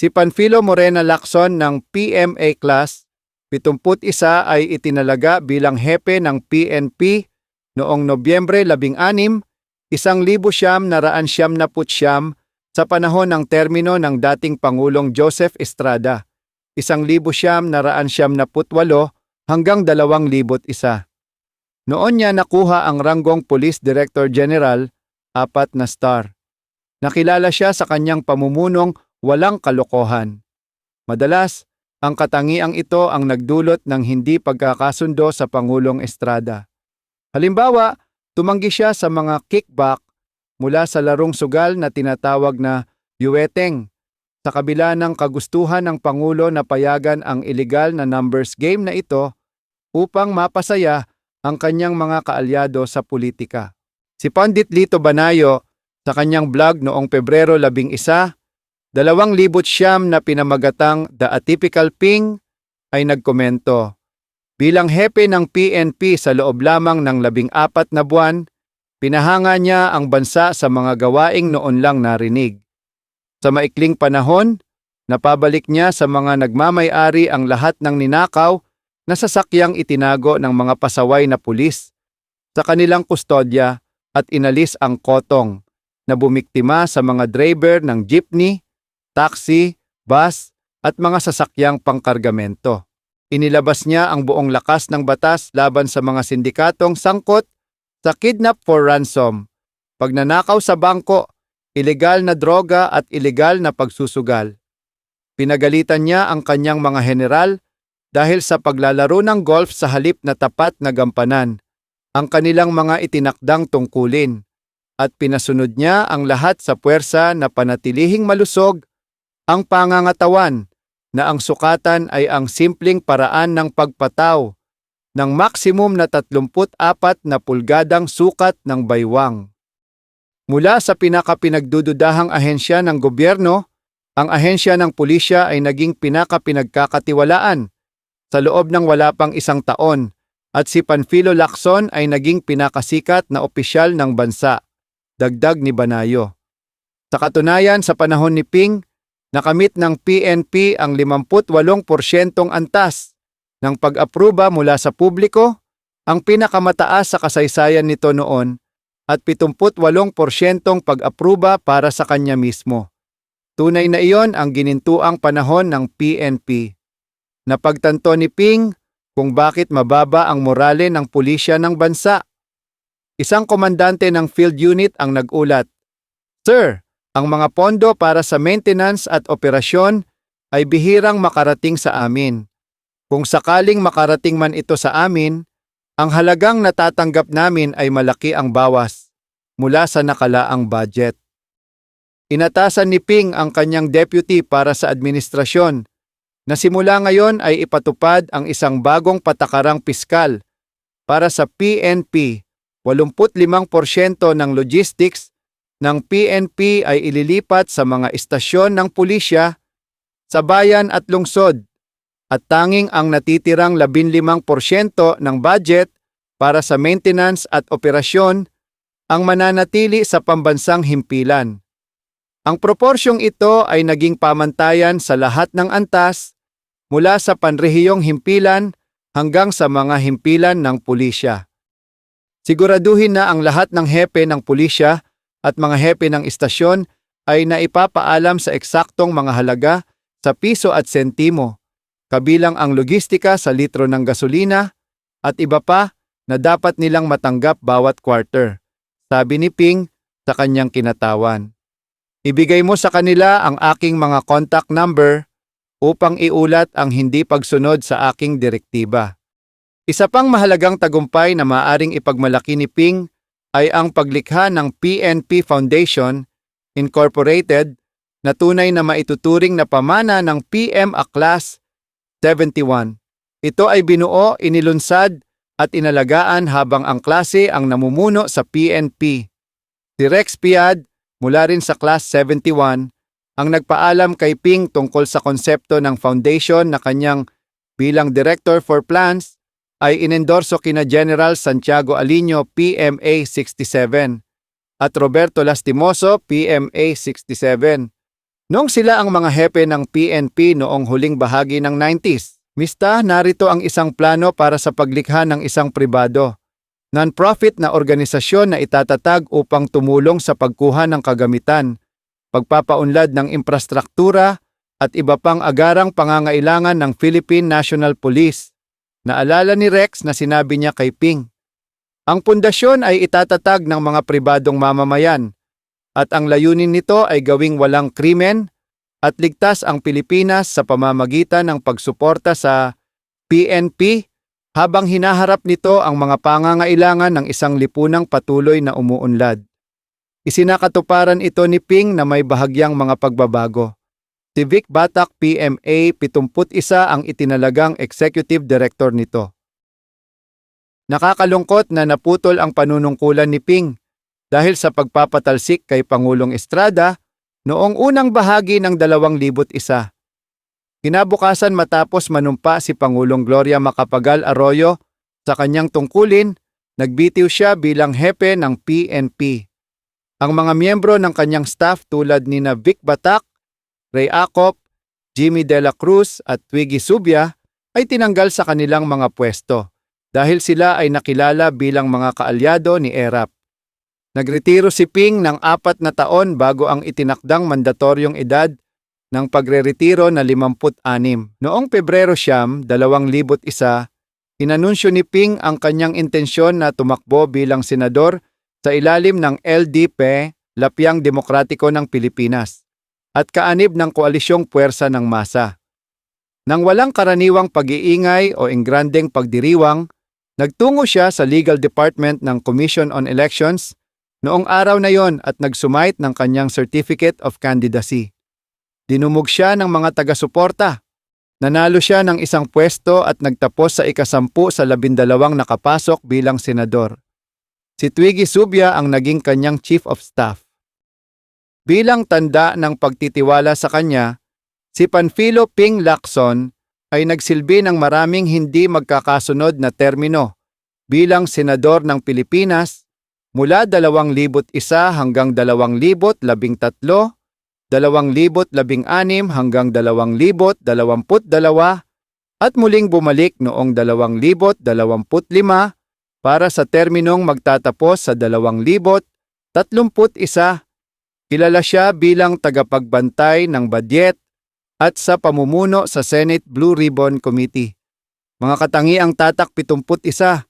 Si Panfilo Morena Lacson ng PMA Class 71 ay itinalaga bilang hepe ng PNP noong Nobyembre 16, 1979 sa panahon ng termino ng dating Pangulong Joseph Estrada, 1978 hanggang 2001. Noon niya nakuha ang ranggong Police Director General, 4 na star. Nakilala siya sa kanyang pamumunong walang kalokohan. Madalas, ang katangiang ito ang nagdulot ng hindi pagkakasundo sa Pangulong Estrada. Halimbawa, tumanggi siya sa mga kickback mula sa larong sugal na tinatawag na yuweteng, sa kabila ng kagustuhan ng Pangulo na payagan ang illegal na numbers game na ito upang mapasaya ang kanyang mga kaalyado sa politika. Si Pandit Lito Banayo, sa kanyang blog noong Pebrero 11, 2009 na pinamagatang The Atypical Ping, ay nagkomento, bilang hepe ng PNP sa loob lamang ng 14 na buwan, pinahanga niya ang bansa sa mga gawaing noon lang narinig. Sa maikling panahon, napabalik niya sa mga nagmamay-ari ang lahat ng ninakaw na sasakyang itinago ng mga pasaway na pulis sa kanilang kustodya at inalis ang kotong na bumiktima sa mga driver ng jeepney, taxi, bus at mga sasakyang pangkargamento. Inilabas niya ang buong lakas ng batas laban sa mga sindikatong sangkot sa kidnap for ransom, pagnanakaw sa bangko, ilegal na droga at ilegal na pagsusugal. Pinagalitan niya ang kanyang mga general dahil sa paglalaro ng golf sa halip na tapat na gampanan ang kanilang mga itinakdang tungkulin, at pinasunod niya ang lahat sa puwersa na panatilihing malusog ang pangangatawan na ang sukatan ay ang simpleng paraan ng pagpataw ng maksimum na 34 na pulgadang sukat ng baywang. Mula sa pinakapinagdududahang ahensya ng gobyerno, ang ahensya ng pulisya ay naging pinakapinagkakatiwalaan sa loob ng wala pang 1 taon, at si Panfilo Lacson ay naging pinakasikat na opisyal ng bansa, dagdag ni Banayo. Sa katunayan, sa panahon ni Ping, nakamit ng PNP ang 58% antas ng pag-apruba mula sa publiko, ang pinakamataas sa kasaysayan nito noon, at 78% pag-apruba para sa kanya mismo. Tunay na iyon ang ginintuang panahon ng PNP. Napagtanto ni Ping kung bakit mababa ang morale ng pulisya ng bansa. Isang komandante ng field unit ang nag-ulat, "Sir, ang mga pondo para sa maintenance at operasyon ay bihirang makarating sa amin. Kung sakaling makarating man ito sa amin, ang halagang natatanggap namin ay malaki ang bawas mula sa nakalaang budget." Inatasan ni Ping ang kanyang deputy para sa administrasyon na simula ngayon ay ipatupad ang isang bagong patakarang piskal para sa PNP. 85% ng logistics ng PNP ay ililipat sa mga istasyon ng pulisya sa bayan at lungsod, at tanging ang natitirang 15% ng budget para sa maintenance at operasyon ang mananatili sa pambansang himpilan. Ang proporsyong ito ay naging pamantayan sa lahat ng antas mula sa panrehiyong himpilan hanggang sa mga himpilan ng pulisya. Siguraduhin na ang lahat ng hepe ng pulisya at mga hepe ng istasyon ay naipapaalam sa eksaktong mga halaga sa piso at sentimo, kabilang ang logistika sa litro ng gasolina at iba pa na dapat nilang matanggap bawat quarter, sabi ni Ping sa kanyang kinatawan. Ibigay mo sa kanila ang aking mga contact number upang iulat ang hindi pagsunod sa aking direktiba. Isa pang mahalagang tagumpay na maaring ipagmalaki ni Ping ay ang paglikha ng PNP Foundation Incorporated na tunay na maituturing na pamana ng PMA Class 71. Ito ay binuo, inilunsad at inalagaan habang ang klase ang namumuno sa PNP. Si Rex Piad, mula rin sa Class 71, ang nagpaalam kay Ping tungkol sa konsepto ng foundation na kanyang bilang Director for Plans ay inendorso kina General Santiago Aliño, PMA 67, at Roberto Lastimoso, PMA 67. Noong sila ang mga hepe ng PNP noong huling bahagi ng 90s, narito ang isang plano para sa paglikha ng isang pribado, non-profit na organisasyon na itatatag upang tumulong sa pagkuha ng kagamitan, pagpapaunlad ng infrastruktura at iba pang agarang pangangailangan ng Philippine National Police. Naalala ni Rex na sinabi niya kay Ping. Ang pundasyon ay itatatag ng mga pribadong mamamayan at ang layunin nito ay gawing walang krimen at ligtas ang Pilipinas sa pamamagitan ng pagsuporta sa PNP habang hinaharap nito ang mga pangangailangan ng isang lipunang patuloy na umuunlad. Isinakatuparan ito ni Ping na may bahagyang mga pagbabago. Si Vic Batak PMA 71 ang itinalagang executive director nito. Nakakalungkot na naputol ang panunungkulan ni Ping dahil sa pagpapatalsik kay Pangulong Estrada noong unang bahagi ng 2001. Kinabukasan matapos manumpa si Pangulong Gloria Macapagal Arroyo sa kanyang tungkulin, nagbitiw siya bilang hepe ng PNP. Ang mga miyembro ng kanyang staff tulad nina Vic Batak, Ray Acop, Jimmy De La Cruz at Twiggy Subia ay tinanggal sa kanilang mga pwesto dahil sila ay nakilala bilang mga kaalyado ni ERAP. Nagretiro si Ping ng 4 na taon bago ang itinakdang mandatoryong edad ng pagreretiro na 56. Noong Pebrero 2001, inanunsyo ni Ping ang kanyang intensyon na tumakbo bilang senador sa ilalim ng LDP, Lapiang Demokratiko ng Pilipinas, at kaanib ng koalisyong puwersa ng masa. Nang walang karaniwang pag-iingay o engrandeng pagdiriwang, nagtungo siya sa Legal Department ng Commission on Elections noong araw na yon at nagsumite ng kanyang Certificate of Candidacy. Dinumog siya ng mga taga-suporta. Nanalo siya ng isang pwesto at nagtapos sa ika-10 sa 12 nakapasok bilang senador. Si Twiggy Subia ang naging kanyang Chief of Staff. Bilang tanda ng pagtitiwala sa kanya, si Panfilo Ping Lacson ay nagsilbi ng maraming hindi magkakasunod na termino bilang senador ng Pilipinas mula 2001 hanggang 2013, 2016 hanggang 2022 at muling bumalik noong 2025 para sa terminong magtatapos sa 2031. Kilala siya bilang tagapagbantay ng badyet at sa pamumuno sa Senate Blue Ribbon Committee. Mga katangiang tatak 71,